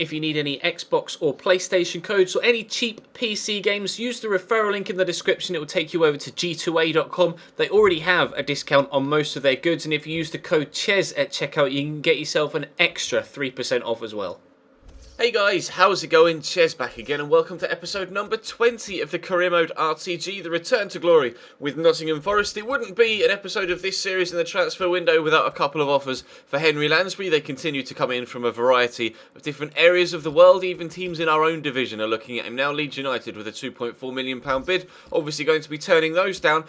If you need any Xbox or PlayStation codes or any cheap PC games, use the referral link in the description. It will take you over to g2a.com. They already have a discount on most of their goods, and if you use the code CHES at checkout, you can get yourself an extra 3% off as well. Hey guys, how's it going? Ches back again, and welcome to episode number 20 of the Career Mode RTG, the Return to Glory with Nottingham Forest. It wouldn't be an episode of this series in the transfer window without a couple of offers for Henry Lansbury. They continue to come in from a variety of different areas of the world. Even teams in our own division are looking at him now. Leeds United with a £2.4 million bid, obviously going to be turning those down.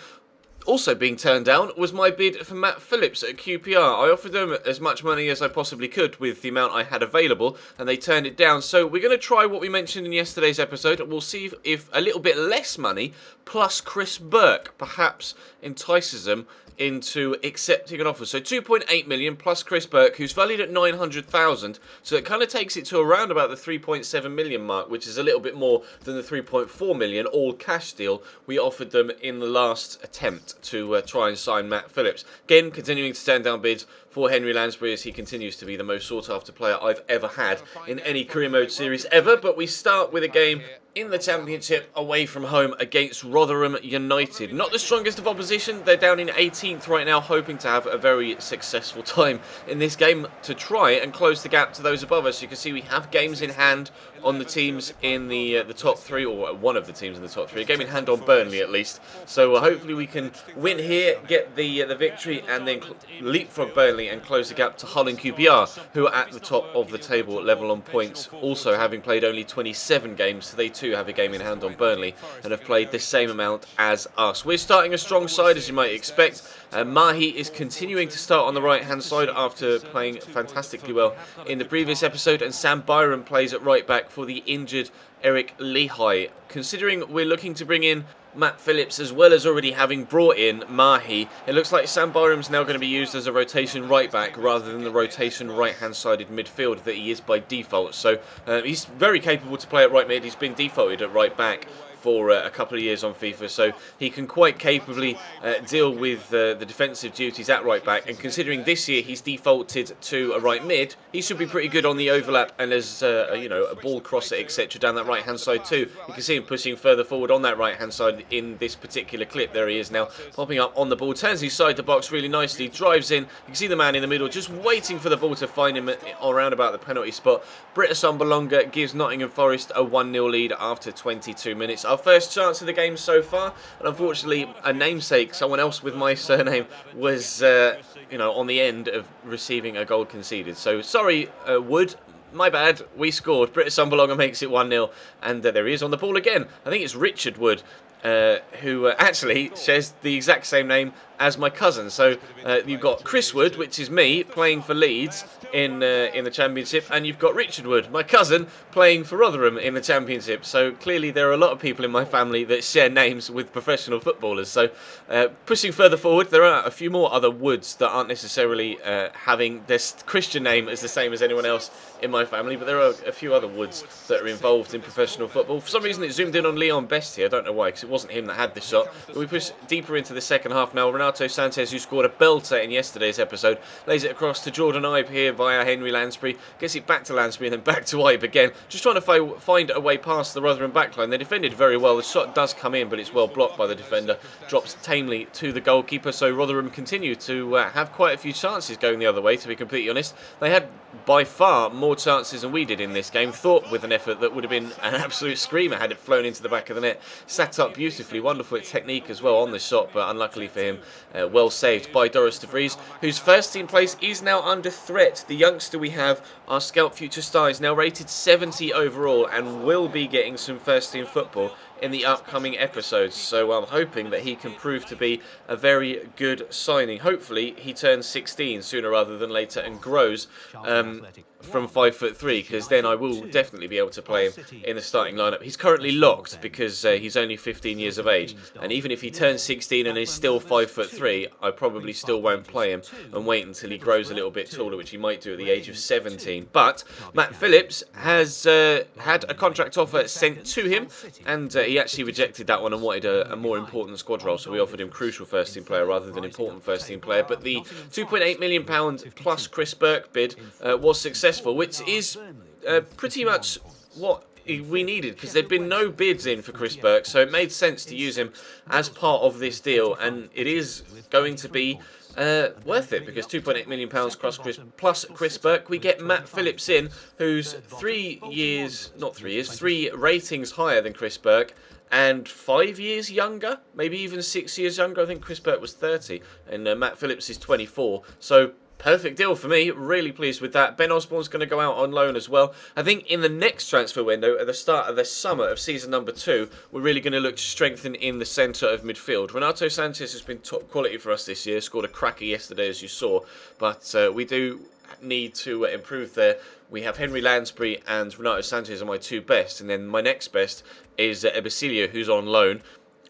Also being turned down was my bid for Matt Phillips at QPR. I offered them as much money as I possibly could with the amount I had available, and they turned it down. So we're going to try what we mentioned in yesterday's episode. We'll see if a little bit less money plus Chris Burke perhaps entices them into accepting an offer. So 2.8 million plus Chris Burke, who's valued at 900,000. So it kind of takes it to around about the 3.7 million mark, which is a little bit more than the 3.4 million all cash deal we offered them in the last attempt to try and sign Matt Phillips. Again, continuing to stand down bids for Henry Lansbury as he continues to be the most sought after player I've ever had in any career mode series ever. But we start with a game in the Championship away from home against Rotherham United. Not the strongest of opposition. They're down in 18th right now, hoping to have a very successful time in this game to try and close the gap to those above us. You can see we have games in hand on the teams in the top three, or one of the teams in the top three. A game in hand on Burnley at least. So hopefully we can win here, get the victory, and then leapfrog Burnley and close the gap to Hull and QPR, who are at the top of the table, level on points, also having played only 27 games. So they too have a game in hand on Burnley and have played the same amount as us. We're starting a strong side, as you might expect. Mahi is continuing to start on the right hand side after playing fantastically well in the previous episode, and Sam Byram plays at right back for the injured Eric Lehigh. Considering we're looking to bring in Matt Phillips as well as already having brought in Mahi, it looks like Sam Byram's now going to be used as a rotation right back rather than the rotation right hand sided midfield that he is by default. So he's very capable to play at right mid. He's been defaulted at right back for a couple of years on FIFA, so he can quite capably deal with the defensive duties at right back, and considering this year he's defaulted to a right mid, he should be pretty good on the overlap and as a ball crosser, etc. down that right hand side too. You can see him pushing further forward on that right hand side in this particular clip. There he is now, popping up on the ball, turns inside the box really nicely, drives in. You can see the man in the middle just waiting for the ball to find him around about the penalty spot. Britta Sombalonga gives Nottingham Forest a 1-0 lead after 22 minutes. Our first chance of the game so far, and unfortunately a namesake, someone else with my surname, was on the end of receiving a goal conceded. So sorry, Wood, my bad, we scored. Britta Sombalonga makes it 1-0, and there he is on the ball again. I think it's Richard Wood, who actually shares the exact same name as my cousin. So you've got Chris Wood, which is me, playing for Leeds in the Championship, and you've got Richard Wood, my cousin, playing for Rotherham in the Championship. So clearly there are a lot of people in my family that share names with professional footballers. So pushing further forward, there are a few more other Woods that aren't necessarily having their Christian name as the same as anyone else in my family, but there are a few other Woods that are involved in professional football. For some reason it zoomed in on Leon Best here, I don't know why, because it wasn't him that had the shot. But we push deeper into the second half now. Renato Sanchez, who scored a belter in yesterday's episode, lays it across to Jordan Ibe here via Henry Lansbury, gets it back to Lansbury and then back to Ibe again, just trying to find a way past the Rotherham backline. They defended very well, the shot does come in but it's well blocked by the defender, drops tamely to the goalkeeper. So Rotherham continue to have quite a few chances going the other way, to be completely honest. They had by far more chances than we did in this game. Thorpe with an effort that would have been an absolute screamer had it flown into the back of the net, sat up beautifully, wonderful technique as well on the shot, but unluckily for him, well saved by Doris de Vries, whose first team place is now under threat. The youngster we have, our Scout Future Star, is now rated 70 overall and will be getting some first team football in the upcoming episodes, so I'm hoping that he can prove to be a very good signing. Hopefully he turns 16 sooner rather than later and grows from 5'3", because then I will definitely be able to play him in the starting lineup. He's currently locked because he's only 15 years of age, and even if he turns 16 and is still 5'3", I probably still won't play him and wait until he grows a little bit taller, which he might do at the age of 17. But Matt Phillips has had a contract offer sent to him, and he actually rejected that one and wanted a more important squad role, so we offered him crucial first team player rather than important first team player. But the £2.8 million plus Chris Burke bid was successful. successful, which is pretty much what we needed, because there'd been no bids in for Chris Burke, so it made sense to use him as part of this deal, and it is going to be worth it, because £2.8 million plus Chris Burke, we get Matt Phillips in, who's 3 ratings higher than Chris Burke, and 5 years younger, maybe even 6 years younger. I think Chris Burke was 30, and Matt Phillips is 24, so perfect deal for me. Really pleased with that. Ben Osborne's going to go out on loan as well. I think in the next transfer window, at the start of the summer of season number 2, we're really going to look to strengthen in the centre of midfield. Renato Sanchez has been top quality for us this year. Scored a cracker yesterday, as you saw. But we do need to improve there. We have Henry Lansbury and Renato Sanchez are my 2 best. And then my next best is Ebesilio, who's on loan.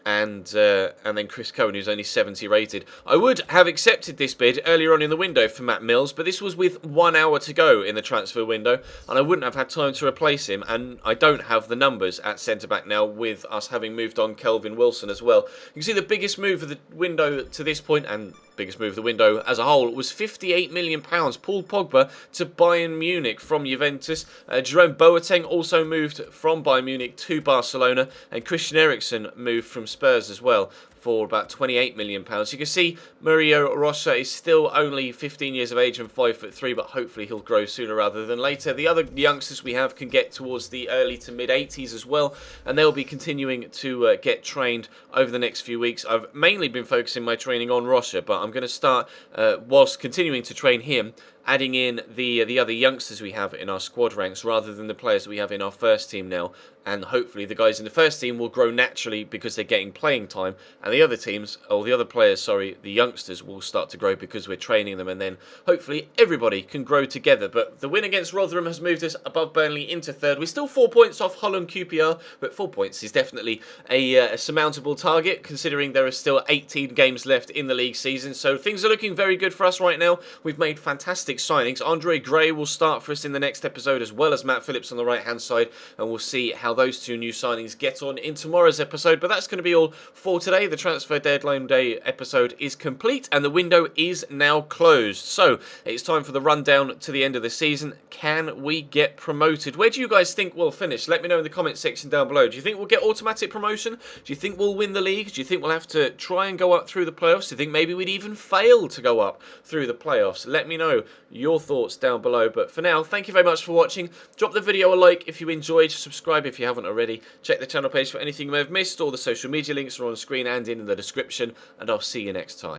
And then Chris Cohen, who's only 70 rated. I would have accepted this bid earlier on in the window for Matt Mills, but this was with 1 hour to go in the transfer window, and I wouldn't have had time to replace him, and I don't have the numbers at centre-back now, with us having moved on Kelvin Wilson as well. You can see the biggest move of the window to this point, and biggest move of the window as a whole, was £58 million. Paul Pogba to Bayern Munich from Juventus. Jerome Boateng also moved from Bayern Munich to Barcelona, and Christian Eriksen moved from Spurs as well for about £28 million. You can see Mario Rocha is still only 15 years of age and 5'3", but hopefully he'll grow sooner rather than later. The other youngsters we have can get towards the early to mid-80s as well, and they'll be continuing to get trained over the next few weeks. I've mainly been focusing my training on Rocha, but I'm going to start, whilst continuing to train him, adding in the other youngsters we have in our squad ranks rather than the players we have in our first team now. And hopefully the guys in the first team will grow naturally because they're getting playing time, and the other teams, or the other players, sorry, the youngsters will start to grow because we're training them, and then hopefully everybody can grow together. But the win against Rotherham has moved us above Burnley into 3rd. We're still 4 points off Hull and QPR, but 4 points is definitely a surmountable target, considering there are still 18 games left in the league season. So things are looking very good for us right now. We've made fantastic signings. Andre Gray will start for us in the next episode, as well as Matt Phillips on the right-hand side, and we'll see how those 2 new signings get on in tomorrow's episode. But that's going to be all for today. The transfer deadline day episode is complete, and the window is now closed. So it's time for the rundown to the end of the season. Can we get promoted? Where do you guys think we'll finish? Let me know in the comment section down below. Do you think we'll get automatic promotion? Do you think we'll win the league? Do you think we'll have to try and go up through the playoffs? Do you think maybe we'd even fail to go up through the playoffs? Let me know your thoughts down below. But for now, thank you very much for watching. Drop the video a like if you enjoyed. Subscribe if you haven't already. Check the channel page for anything you may have missed. All the social media links are on screen and in the description, and I'll see you next time.